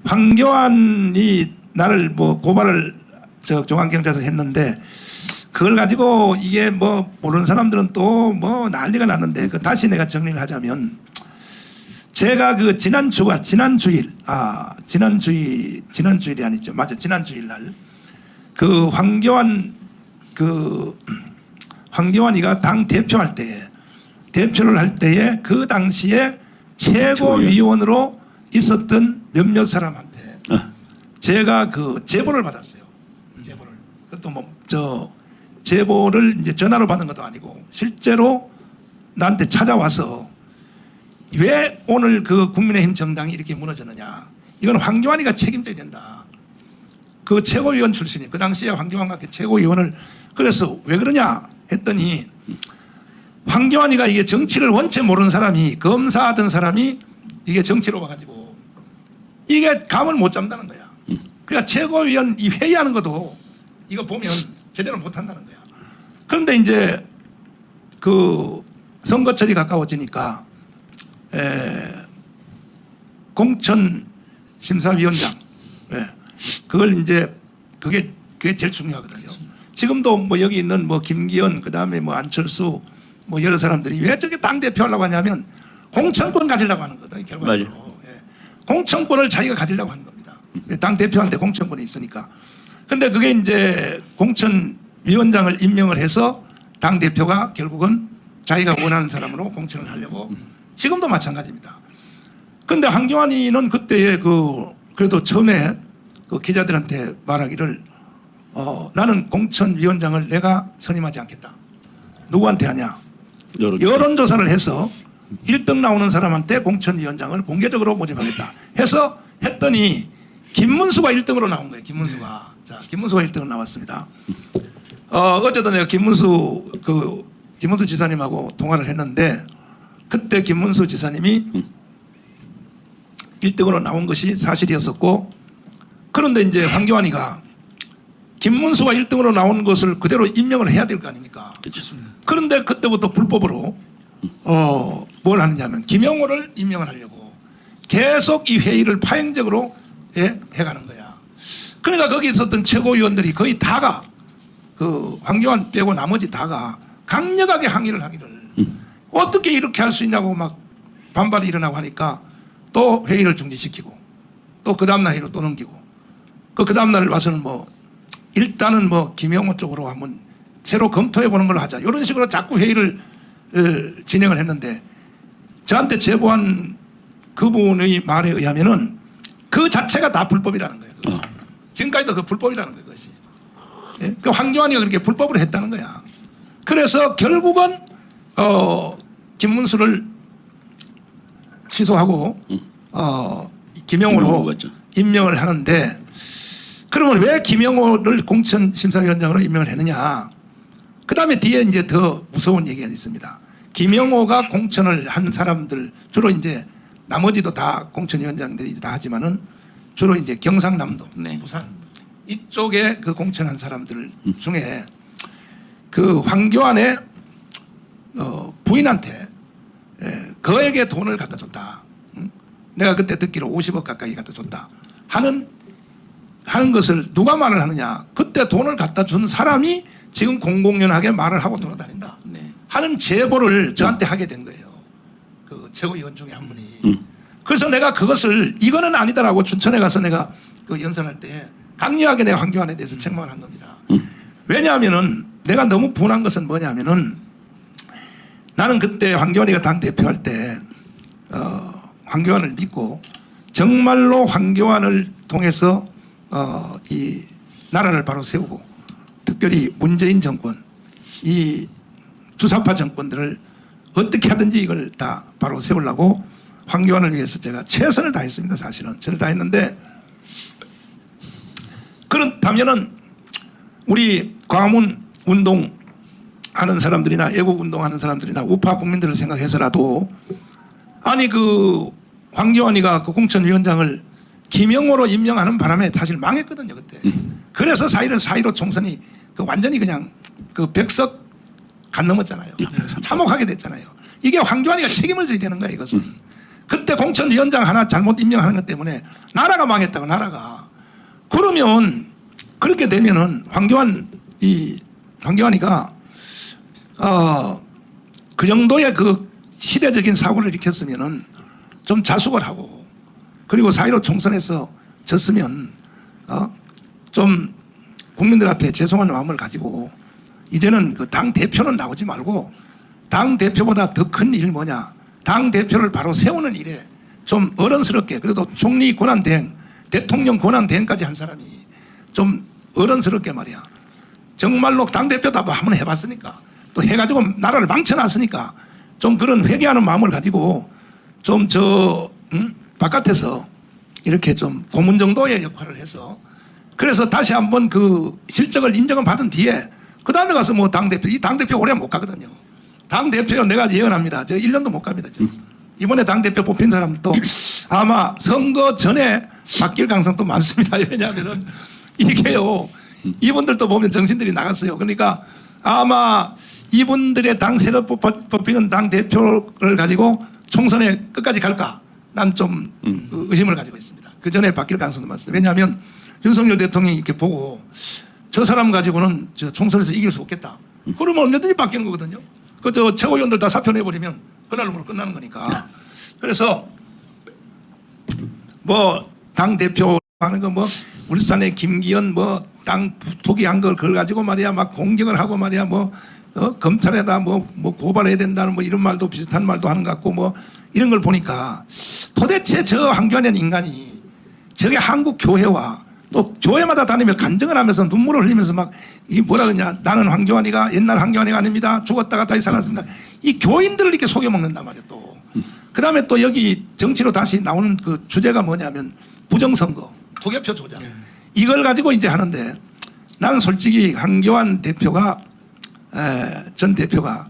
황교안이 나를 뭐 고발을 중앙경찰서 했는데 그걸 가지고 이게 뭐 모르는 사람들은 또 뭐 난리가 났는데 그 다시 내가 정리를 하자면 제가 그 지난주일이 아니죠. 맞아. 지난주일 날 그 황교안이가 당 대표할 때에 대표를 할 때에 그 당시에 최고위원으로 있었던 몇몇 사람한테 제가 그 제보를 받았어요. 제보를. 그것도 뭐 제보를 이제 전화로 받은 것도 아니고 실제로 나한테 찾아와서 왜 오늘 그 국민의힘 정당이 이렇게 무너졌느냐. 이건 황교안이가 책임져야 된다. 그 최고위원 출신이 그 당시에 황교안과 최고위원을 그래서 왜 그러냐 했더니 황교안이가 이게 정치를 원체 모르는 사람이 검사하던 사람이 이게 정치로 와가지고 이게 감을 못 잡는다는 거야. 그러니까 최고위원 이 회의하는 것도 이거 보면 제대로 못 한다는 거야. 그런데 이제 그 선거철이 가까워지니까 공천심사위원장 그걸 이제 그게 제일 중요하거든요. 지금도 뭐 여기 있는 뭐 김기현 그다음에 뭐 안철수 뭐 여러 사람들이 왜 저게 당 대표 하려고 하냐면 공천권 가지려고 하는 거다 결과적으로. 공천권을 자기가 가지려고 하는 겁니다. 당 대표한테 공천권이 있으니까. 근데 그게 이제 공천위원장을 임명을 해서 당 대표가 결국은 자기가 원하는 사람으로 공천을 하려고 지금도 마찬가지입니다. 근데 황교안이는 그때에 그래도 처음에 그 기자들한테 말하기를 나는 공천위원장을 내가 선임하지 않겠다. 누구한테 하냐? 여론조사를 해서 1등 나오는 사람한테 공천위원장을 공개적으로 모집하겠다. 했더니 김문수가 1등으로 나온 거예요. 김문수가. 자, 김문수가 1등으로 나왔습니다. 어제도 내가 김문수 지사님하고 통화를 했는데 그때 김문수 지사님이 1등으로 나온 것이 사실이었었고 그런데 이제 황교안이가 김문수가 1등으로 나온 것을 그대로 임명을 해야 될 거 아닙니까? 그런데 그때부터 불법으로 뭘 하느냐면 김영호를 임명을 하려고 계속 이 회의를 파행적으로 해가는 거야. 그러니까 거기 있었던 최고위원들이 거의 다가 그 황교안 빼고 나머지 다가 강력하게 항의를 하기를 어떻게 이렇게 할 수 있냐고 막 반발이 일어나고 하니까 또 회의를 중지시키고 또 그 다음날 회의로 또 넘기고 그 다음날 와서는 뭐 일단은 뭐 김영호 쪽으로 한번 새로 검토해 보는 걸로 하자. 이런 식으로 자꾸 회의를 진행을 했는데 저한테 제보한 그분의 말에 의하면은 그 자체가 다 불법이라는 거예요. 그것이. 지금까지도 그 불법이라는 거예요. 그것이. 예? 그 황교안이가 그렇게 불법으로 했다는 거야. 그래서 결국은 김문수를 취소하고 김영호로 임명을 하는데 그러면 왜 김영호를 공천심사위원장으로 임명을 했느냐? 그 다음에 뒤에 이제 더 무서운 얘기가 있습니다. 김영호가 공천을 한 사람들 주로 이제 나머지도 다 공천위원장들이 다 하지만은 주로 이제 경상남도, 부산 이쪽에 그 공천한 사람들 중에 그 황교안의 부인한테 그에게 돈을 갖다 줬다. 내가 그때 듣기로 50억 가까이 갖다 줬다. 하는 것을 누가 말을 하느냐. 그때 돈을 갖다 준 사람이 지금 공공연하게 말을 하고 돌아다닌다. 하는 제보를 저한테 하게 된 거예요. 그 최고위원 중에 한 분이. 그래서 내가 그것을 이거는 아니다라고 춘천에 가서 내가 그 연설할 때 강력하게 내가 황교안에 대해서 책망을 한 겁니다. 왜냐하면은 내가 너무 분한 것은 뭐냐면은 나는 그때 황교안이가 당 대표할 때 황교안을 믿고 정말로 황교안을 통해서 이 나라를 바로 세우고 특별히 문재인 정권 이 주사파 정권들을 어떻게 하든지 이걸 다 바로 세우려고 황교안을 위해서 제가 최선을 다했습니다. 사실은 최선을 다했는데 그렇다면은 우리 광화문 운동하는 사람들이나 애국 운동하는 사람들이나 우파 국민들을 생각해서라도 아니 그 황교안이가 그 공천위원장을 김영호로 임명하는 바람에 사실 망했거든요 그때. 그래서 사실은 4.15 총선이 그 완전히 그냥 그 벽석 간 넘었잖아요. 참혹하게 됐잖아요. 이게 황교안이가 책임을 져야 되는 거예요 이것은. 그때 공천위원장 하나 잘못 임명하는 것 때문에 나라가 망했다고 나라가. 그러면 그렇게 되면은 황교안이가 그 정도의 그 시대적인 사고를 일으켰으면은 좀 자숙을 하고 그리고 4.15 총선에서 졌으면 좀 국민들 앞에 죄송한 마음을 가지고 이제는 그 당 대표는 나오지 말고 당 대표보다 더 큰 일 뭐냐 당 대표를 바로 세우는 일에 좀 어른스럽게 그래도 총리 권한 대행 대통령 권한 대행까지 한 사람이 좀 어른스럽게 말이야 정말로 당 대표도 한번 해봤으니까 또 해가지고 나라를 망쳐놨으니까 좀 그런 회개하는 마음을 가지고 좀 바깥에서 이렇게 좀 고문 정도의 역할을 해서 그래서 다시 한번 그 실적을 인정을 받은 뒤에 그 다음에 가서 뭐 당대표, 이 당대표 오래 못 가거든요. 당대표 내가 예언합니다. 저 1년도 못 갑니다. 저. 이번에 당대표 뽑힌 사람도 아마 선거 전에 바뀔 가능성도 많습니다. 왜냐하면 이게요. 이분들도 보면 정신들이 나갔어요. 그러니까 아마 이분들의 당 새로 뽑히는 당대표를 가지고 총선에 끝까지 갈까? 난 좀 의심을 가지고 있습니다. 그 전에 바뀔 가능성도 많습니다. 왜냐하면 윤석열 대통령이 이렇게 보고 저 사람 가지고는 저 총선에서 이길 수 없겠다. 그러면 언제든지 바뀌는 거거든요. 저 최고위원들 다 사표 내버리면 그날로 끝나는 거니까. 그래서 뭐 당대표 하는 거 뭐 울산의 김기현 뭐 땅 투기한 걸 그걸 가지고 말이야 막 공격을 하고 말이야 뭐 검찰에다 뭐 고발해야 된다는 뭐 이런 말도 비슷한 말도 하는 것 같고 뭐 이런 걸 보니까 도대체 저 황교안 인간이 저게 한국 교회와 또 교회마다 다니며 간증을 하면서 눈물을 흘리면서 막 이게 뭐라 그러냐 나는 황교안이가 옛날 황교안이가 아닙니다 죽었다가 다시 살았습니다 이 교인들을 이렇게 속여먹는단 말이에요 또 그다음에 또 여기 정치로 다시 나오는 그 주제가 뭐냐면 부정선거 투개표 조작 이걸 가지고 이제 하는데 나는 솔직히 황교안 대표가 전 대표가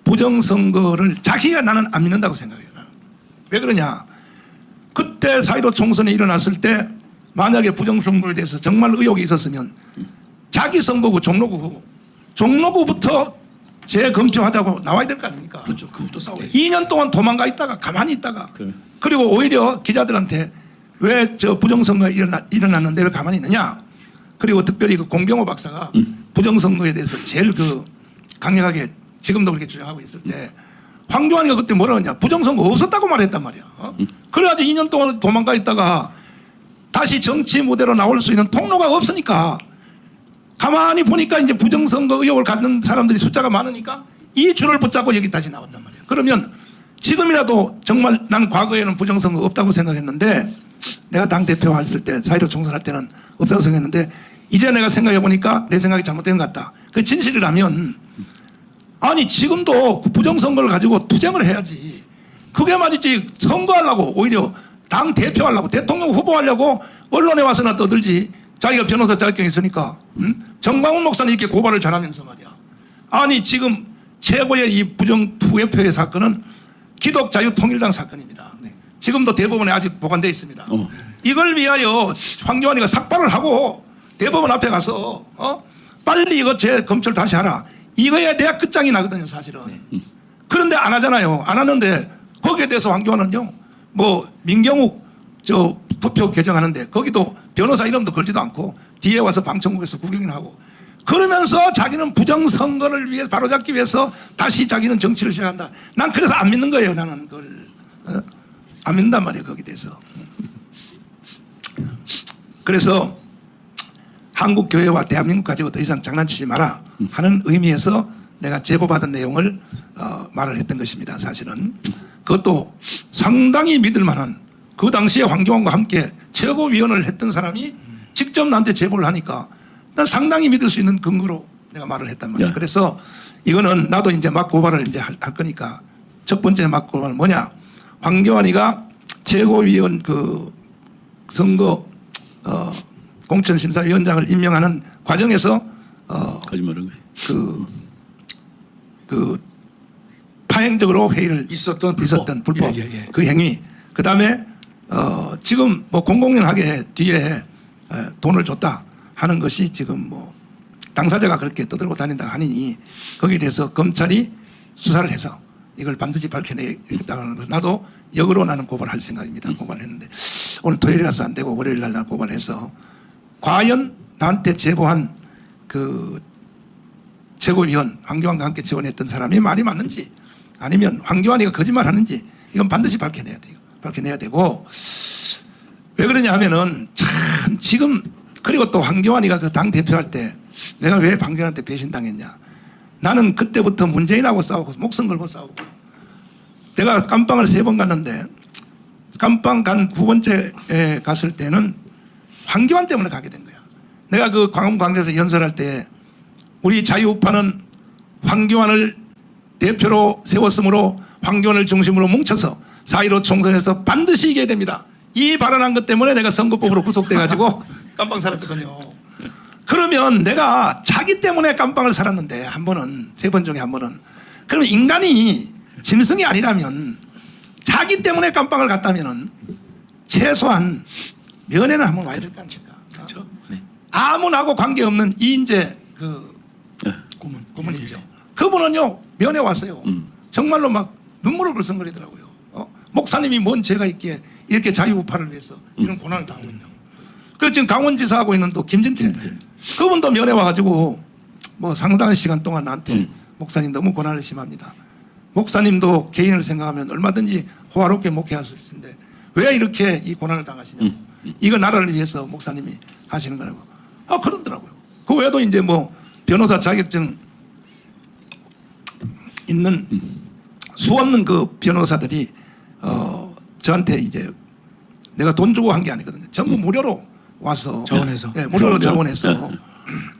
부정선거를 자기가 나는 안 믿는다고 생각해요. 나는. 왜 그러냐 그때 4.15 총선이 일어났을 때 만약에 부정선거에 대해서 정말 의혹이 있었으면 자기 선거구 종로구부터 재검표하자고 나와야 될 거 아닙니까? 그렇죠. 그것도 싸워요. 2년 동안 도망가 있다가 가만히 있다가 그래. 그리고 오히려 기자들한테 왜 저 부정선거가 일어났는데 왜 가만히 있느냐 그리고 특별히 그 공병호 박사가 부정선거에 대해서 제일 그 강력하게 지금도 그렇게 주장하고 있을 때 황교안이가 그때 뭐라 그러냐 부정선거 없었다고 말했단 말이야. 그래가지고 2년 동안 도망가 있다가 다시 정치 무대로 나올 수 있는 통로가 없으니까 가만히 보니까 이제 부정선거 의혹을 갖는 사람들이 숫자가 많으니까 이 줄을 붙잡고 여기 다시 나왔단 말이야. 그러면 지금이라도 정말 난 과거에는 부정선거 없다고 생각했는데 내가 당대표 했을 때 4.15 총선할 때는 없다고 생각했는데 이제 내가 생각해 보니까 내 생각이 잘못된 것 같다. 그 진실이라면 아니 지금도 부정선거를 가지고 투쟁을 해야지. 그게 말이지 선거하려고 오히려 당 대표하려고 대통령 후보하려고 언론에 와서나 떠들지. 자기가 변호사 자격증이 있으니까 정광훈 목사는 이렇게 고발을 잘하면서 말이야. 아니 지금 최고의 이 부정 투개표의 사건은 기독자유통일당 사건입니다. 지금도 대법원에 아직 보관되어 있습니다. 이걸 위하여 황교안이가 삭발을 하고 대법원 앞에 가서 빨리 이거 재검찰 다시 하라. 이거에 대한 끝장이 나거든요 사실은. 그런데 안 하잖아요. 안 하는데 거기에 대해서 황교안은요. 뭐 민경욱 저 투표 개정하는데 거기도 변호사 이름도 걸지도 않고 뒤에 와서 방청국에서 구경이나 하고 그러면서 자기는 부정선거를 위해 바로잡기 위해서 다시 자기는 정치를 시작한다. 난 그래서 안 믿는 거예요. 나는 그걸 안 믿는단 말이에요. 거기에 대해서. 그래서 한국 교회와 대한민국 가지고 더 이상 장난치지 마라 하는 의미에서 내가 제보받은 내용을 말을 했던 것입니다. 사실은 그것도 상당히 믿을 만한 그 당시에 황교안과 함께 최고위원을 했던 사람이 직접 나한테 제보를 하니까 난 상당히 믿을 수 있는 근거로 내가 말을 했단 말이야. 그래서 이거는 나도 이제 막 고발을 이제 할 거니까 첫 번째 막 고발은 뭐냐? 황교안이가 최고위원 그 선거 공천심사위원장을 임명하는 과정에서 거짓말한 거예요. 그 파행적으로 회의를 있었던 불법 예. 그 행위 그 다음에 지금 뭐 공공연하게 뒤에 돈을 줬다 하는 것이 지금 뭐 당사자가 그렇게 떠들고 다닌다 하니 거기에 대해서 검찰이 수사를 해서 이걸 반드시 밝혀내겠다는 거. 나도 역으로 나는 고발할 생각입니다. 고발했는데 오늘 토요일이라서 안 되고 월요일 날 고발해서 과연 나한테 제보한 그 최고위원 황교안과 함께 지원했던 사람이 말이 맞는지 아니면 황교안이가 거짓말하는지 이건 반드시 밝혀내야 돼요. 밝혀내야 되고 왜 그러냐 하면은 참 지금 그리고 또 황교안이가 그 당 대표할 때 내가 왜 황교안한테 배신당했냐. 나는 그때부터 문재인하고 싸우고 목숨 걸고 싸우고 내가 깜빵을 3번 갔는데 깜빵 간 9번째에 갔을 때는 황교안 때문에 가게 된 거야. 내가 그 광화문광장에서 연설할 때 우리 자유우파는 황교안을 대표로 세웠으므로 황교안을 중심으로 뭉쳐서 4.15 총선에서 반드시 이겨야 됩니다. 이 발언한 것 때문에 내가 선거법으로 구속돼가지고 깜빵 살았거든요. 그러면 내가 자기 때문에 깜빵을 살았는데 한 번은 3번 중에 한 번은 그러면 인간이 짐승이 아니라면 자기 때문에 깜빵을 갔다면은 최소한 면회는 한번 와야 될 거 아닙니까? 그렇죠. 네. 아무나하고 관계없는 이인재 그 고문이죠. 그분은요 면회 왔어요. 정말로 막 눈물을 글썽거리더라고요. 목사님이 뭔 죄가 있기에 이렇게 자유우파를 위해서 이런 고난을 당하고 있냐고. 그 지금 강원지사하고 있는 또 김진태 그분도 면회 와가지고 뭐 상당한 시간 동안 나한테 목사님 너무 고난을 심합니다. 목사님도 개인을 생각하면 얼마든지 호화롭게 목회할 수 있는데 왜 이렇게 이 고난을 당하시냐고. 이거 나라를 위해서 목사님이 하시는 거라고. 그러더라고요. 그 외에도 이제 뭐 변호사 자격증 있는 수없는 그 변호사들이 저한테 이제 내가 돈 주고 한 게 아니거든요. 전부 무료로 와서 자원해서. 네, 무료로 자원해서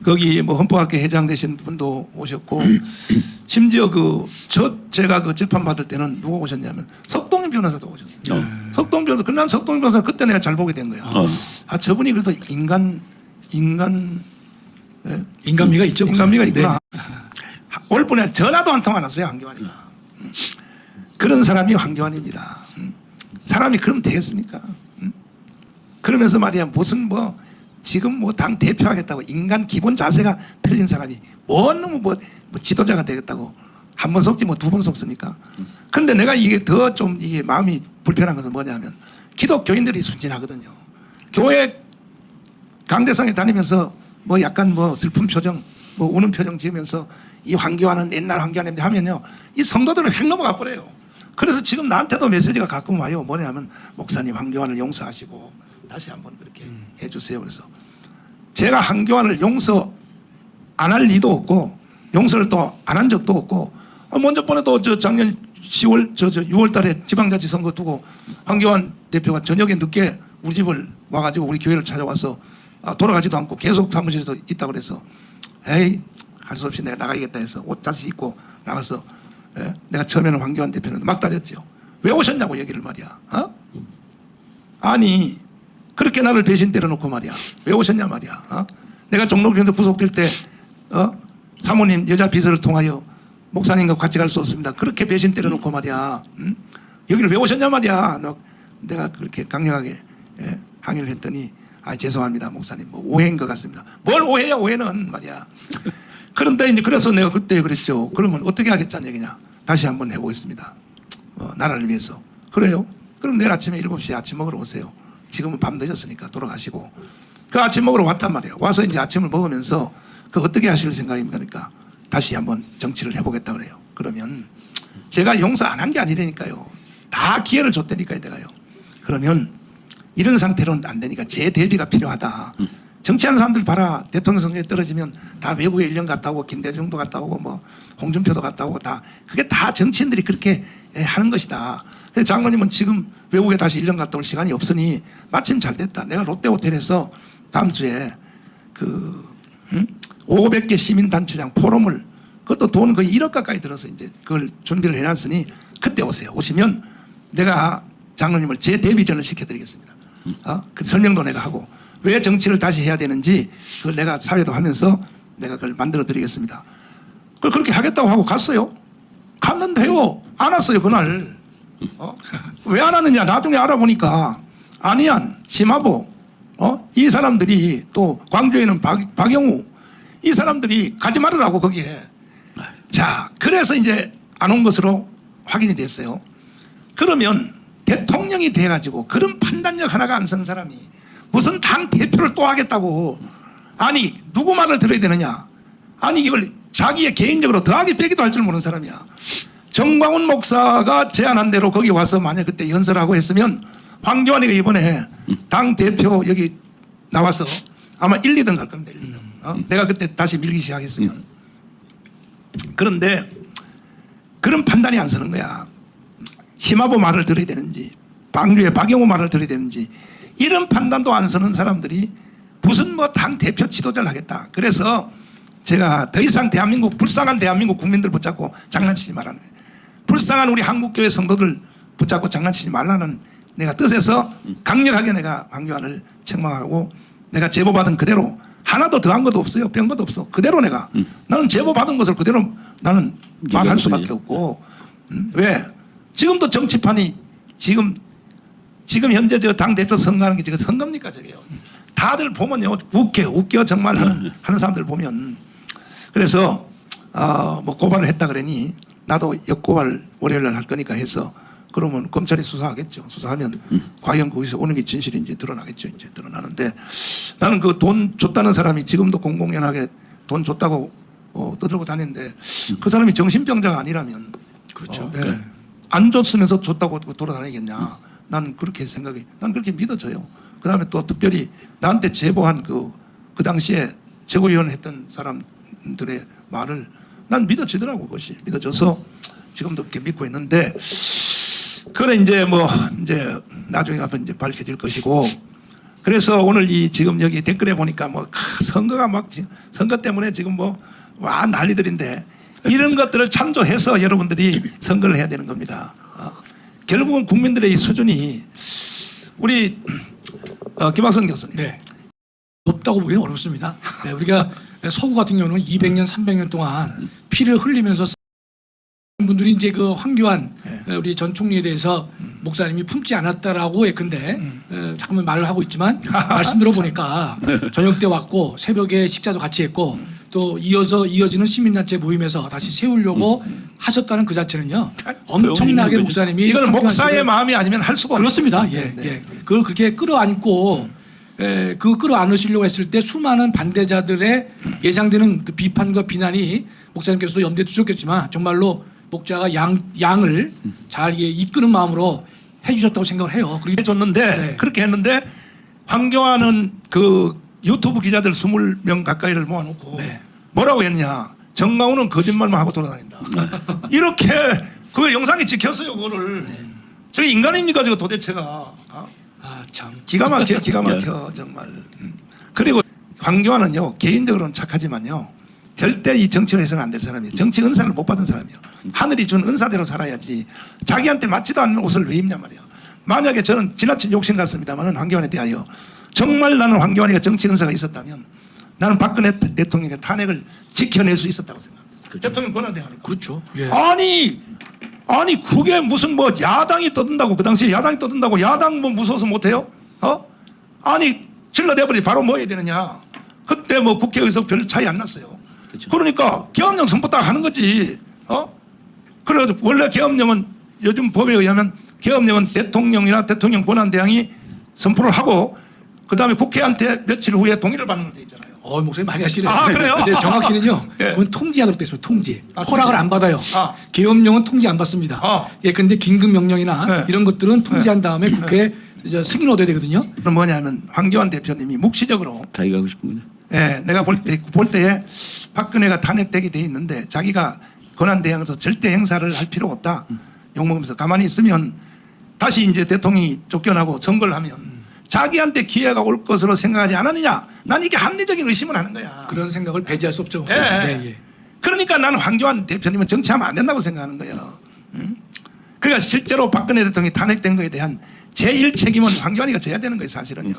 거기 뭐 헌법학회 회장 되신 분도 오셨고 심지어 제가 그 재판 받을 때는 누가 오셨냐면 석동인 변호사도 오셨어요. 석동 변호사. 그난 석동인 변호사 그때 내가 잘 보게 된 거야. 저분이 그래도 인간미가 있죠. 인간미가 네. 있구나. 올 분에 전화도 한 통 안 왔어요, 황교안이가. 그런 사람이 황교안입니다. 사람이 그러면 되겠습니까? 그러면서 말이야 무슨 뭐 지금 뭐 당 대표하겠다고 인간 기본 자세가 틀린 사람이 뭐 지도자가 되겠다고 한 번 속지 뭐 2번 속습니까? 근데 내가 이게 더 좀 이게 마음이 불편한 것은 뭐냐면 기독교인들이 순진하거든요. 교회 강대상에 다니면서 뭐 약간 뭐 슬픈 표정 뭐 우는 표정 지으면서 이 황교안은 옛날 황교안인데 하면요 이 성도들은 휙 넘어가 버려요. 그래서 지금 나한테도 메시지가 가끔 와요. 뭐냐면 목사님 황교안을 용서하시고 다시 한번 그렇게 해주세요. 그래서 제가 황교안을 용서 안 할 리도 없고 용서를 또 안 한 적도 없고 먼저 번에도 저 작년 10월 6월 달에 지방자치 선거 두고 황교안 대표가 저녁에 늦게 우리 집을 와가지고 우리 교회를 찾아와서 돌아가지도 않고 계속 사무실에서 있다 그래서 에이 할 수 없이 내가 나가야겠다 해서 옷 다시 입고 나가서 내가 처음에는 황교안 대표는 막 따졌죠. 왜 오셨냐고 얘기를 말이야. 아니 그렇게 나를 배신 때려놓고 말이야. 왜 오셨냐 말이야. 내가 종로교에서 구속될 때 사모님 여자 비서를 통하여 목사님과 같이 갈 수 없습니다. 그렇게 배신 때려놓고 말이야. 여기를 왜 오셨냐 말이야. 내가 그렇게 강력하게 항의를 했더니 죄송합니다 목사님 뭐 오해인 것 같습니다. 뭘 오해야 오해는 말이야. 그런데 이제 그래서 내가 그때 그랬죠. 그러면 어떻게 하겠다는 얘기냐. 다시 한번 해보겠습니다. 나라를 위해서. 그래요? 그럼 내일 아침에 7시에 아침 먹으러 오세요. 지금은 밤 늦었으니까 돌아가시고. 그 아침 먹으러 왔단 말이에요. 와서 이제 아침을 먹으면서 그 어떻게 하실 생각입니까? 그러니까 다시 한번 정치를 해보겠다 그래요. 그러면 제가 용서 안 한 게 아니라니까요. 다 기회를 줬다니까요, 내가요. 그러면 이런 상태로는 안 되니까 재대비가 필요하다. 정치하는 사람들 봐라. 대통령 선거에 떨어지면 다 외국에 1년 갔다 오고 김대중도 갔다 오고 뭐 홍준표도 갔다 오고 다 그게 다 정치인들이 그렇게 하는 것이다. 그래서 장관님은 지금 외국에 다시 1년 갔다 올 시간이 없으니 마침 잘 됐다. 내가 롯데호텔에서 다음 주에 500개 시민단체장 포럼을 그것도 돈 거의 1억 가까이 들어서 이제 그걸 준비를 해놨으니 그때 오세요. 오시면 내가 장로님을 재대비전을 시켜드리겠습니다. 그 설명도 내가 하고 왜 정치를 다시 해야 되는지 그걸 내가 사회도 하면서 내가 그걸 만들어 드리겠습니다. 그걸 그렇게 하겠다고 하고 갔어요. 갔는데요. 안 왔어요 그날. 왜 안 왔느냐 나중에 알아보니까 안희안, 심하보 이 사람들이 또 광주에 있는 박영우 이 사람들이 가지 말으라고 거기에. 자 그래서 이제 안 온 것으로 확인이 됐어요. 그러면 대통령이 돼가지고 그런 판단력 하나가 안 서는 사람이 무슨 당 대표를 또 하겠다고, 아니 누구 말을 들어야 되느냐, 아니 이걸 자기의 개인적으로 더하기 빼기도 할 줄 모르는 사람이야. 정광훈 목사가 제안한 대로 거기 와서 만약 그때 연설하고 했으면 황교안이가 이번에 당 대표 여기 나와서 아마 1, 2등 갈 겁니다. 1, 2등. 내가 그때 다시 밀기 시작했으면. 그런데 그런 판단이 안 서는 거야. 심화보 말을 들어야 되는지, 방류의 박영호 말을 들어야 되는지, 이런 판단도 안 서는 사람들이 무슨 뭐 당 대표 지도자를 하겠다. 그래서 제가 더 이상 대한민국, 불쌍한 대한민국 국민들 붙잡고 장난치지 말라는 거예요. 불쌍한 우리 한국교회 성도들 붙잡고 장난치지 말라는 내가 뜻에서 강력하게 내가 황교안을 책망하고, 내가 제보받은 그대로 하나도 더한 것도 없어요. 뺀 것도 없어. 그대로 내가 나는 제보받은 것을 그대로 나는 말할 수밖에 없고. 왜? 지금도 정치판이 지금 현재 저 당대표 선거하는 게 지금 선거입니까 저게요. 다들 보면요 웃겨 정말 하는 사람들 보면. 그래서 뭐 고발을 했다 그러니 나도 역고발 월요일 날 할 거니까 해서, 그러면 검찰이 수사하겠죠. 수사하면 과연 거기서 오는 게 진실인지 드러나겠죠. 이제 드러나는데, 나는 그 돈 줬다는 사람이 지금도 공공연하게 돈 줬다고 떠들고 다니는데 그 사람이 정신병자가 아니라면, 그렇죠. 예. 안 줬으면서 줬다고 돌아다니겠냐. 난 그렇게 생각이, 난 그렇게 믿어져요. 그 다음에 또 특별히 나한테 제보한 그 당시에 최고위원 했던 사람들의 말을 난 믿어지더라고. 그것이 믿어져서 지금도 그렇게 믿고 있는데, 그래 이제 뭐 이제 나중에 가면 이제 밝혀질 것이고. 그래서 오늘 이 지금 여기 댓글에 보니까 뭐 선거가 막 선거 때문에 지금 뭐 와 난리들인데, 이런 것들을 참조해서 여러분들이 선거를 해야 되는 겁니다. 결국은 국민들의 이 수준이, 우리 김학성 교수님. 네. 높다고 보기는 어렵습니다. 네, 우리가 서구 같은 경우는 200년, 300년 동안 피를 흘리면서 분들이 이제 그 황교안 우리 전 총리에 대해서 목사님이 품지 않았다라고 예컨대 잠깐만 말을 하고 있지만 말씀 들어보니까 저녁 때 왔고 새벽에 식사도 같이 했고 또 이어지는 시민단체 모임에서 다시 세우려고 하셨다는 그 자체는요 엄청나게 목사님이 이거는 목사의 마음이 아니면 할 수가 없어요. 그렇습니다. 예, 네. 예. 그걸 그렇게 끌어안고 그 끌어안으시려고 했을 때 수많은 반대자들의 예상되는 그 비판과 비난이 목사님께서도 염두에 두셨겠지만 정말로 목자가 양을 잘 이끄는 마음으로 해주셨다고 생각을 해요. 해줬는데 네. 그렇게 했는데 황교안은 그 유튜브 기자들 20명 가까이를 모아놓고 네. 뭐라고 했냐. 정강훈은 거짓말만 하고 돌아다닌다. 이렇게 그 영상이 찍혔어요. 그거를. 저 인간입니까 저거 도대체가. 아 참. 기가 막혀 정말. 그리고 황교안은요 개인적으로는 착하지만요 절대 이 정치를 해서는 안 될 사람이에요. 정치 은사를 못 받은 사람이에요. 하늘이 준 은사대로 살아야지 자기한테 맞지도 않는 옷을 왜 입냔 말이야. 만약에 저는 지나친 욕심 같습니다만은 황교안에 대하여 정말 나는 황교안이가 정치 은사가 있었다면 나는 박근혜 대통령의 탄핵을 지켜낼 수 있었다고 생각합니다. 그렇죠. 대통령 권한대행하니까. 그렇죠. 예. 아니 그게 무슨 뭐 야당이 떠든다고, 그 당시에 야당이 떠든다고 야당 뭐 무서워서 못해요? 아니 질러대버리 바로 뭐 해야 되느냐. 그때 뭐 국회 의석 별 차이 안 났어요. 그렇죠. 그러니까 계엄령 선포 딱 하는 거지. 그래서 원래 계엄령은 요즘 법에 의하면 계엄령은 대통령이나 대통령 권한대행이 선포를 하고 그 다음에 국회한테 며칠 후에 동의를 받는 걸로 돼 있잖아요. 목사님 많이 하시네요. 아, 그래요? 네, 정확히는요. 예. 그건 통지하도록 되어 있습니다. 통지. 아, 허락을 안 받아요. 아. 계엄령은 통지 안 받습니다. 예, 근데 긴급 명령이나 네. 이런 것들은 통지한 다음에 국회에 이제 승인 얻어야 되거든요. 그건 뭐냐면 황교안 대표님이 묵시적으로 자기가 하고 싶은 거냐? 예, 내가 볼 때에 박근혜가 탄핵되게 돼 있는데 자기가 권한대행에서 절대 행사를 할 필요가 없다. 욕먹으면서 가만히 있으면 다시 이제 대통령이 쫓겨나고 선거를 하면 자기한테 기회가 올 것으로 생각하지 않았느냐. 난 이게 합리적인 의심을 하는 거야. 그런 생각을 배제할 수 없죠. 예. 네, 예. 그러니까 나는 황교안 대표님은 정치하면 안 된다고 생각하는 거예요. 그러니까 실제로 박근혜 대통령이 탄핵된 거에 대한 제1 책임은 황교안이가 져야 되는 거예요, 사실은요.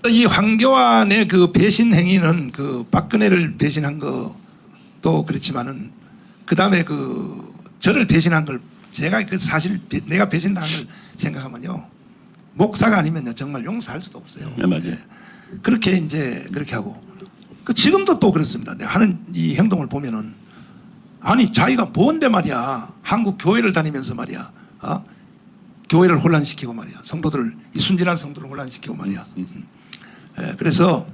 이 황교안의 그 배신 행위는 그 박근혜를 배신한 것도 그렇지만은 그 다음에 그 저를 배신한 걸 제가 그 사실 내가 배신당한 걸 생각하면요. 목사가 아니면요 정말 용서할 수도 없어요. 네, 맞아요. 그렇게 이제 그렇게 하고 그 지금도 또 그렇습니다. 내가 하는 이 행동을 보면은 아니 자기가 뭔데 말이야. 한국 교회를 다니면서 말이야. 교회를 혼란시키고 말이야. 성도들을 이 순진한 성도를 혼란시키고 말이야. 그래서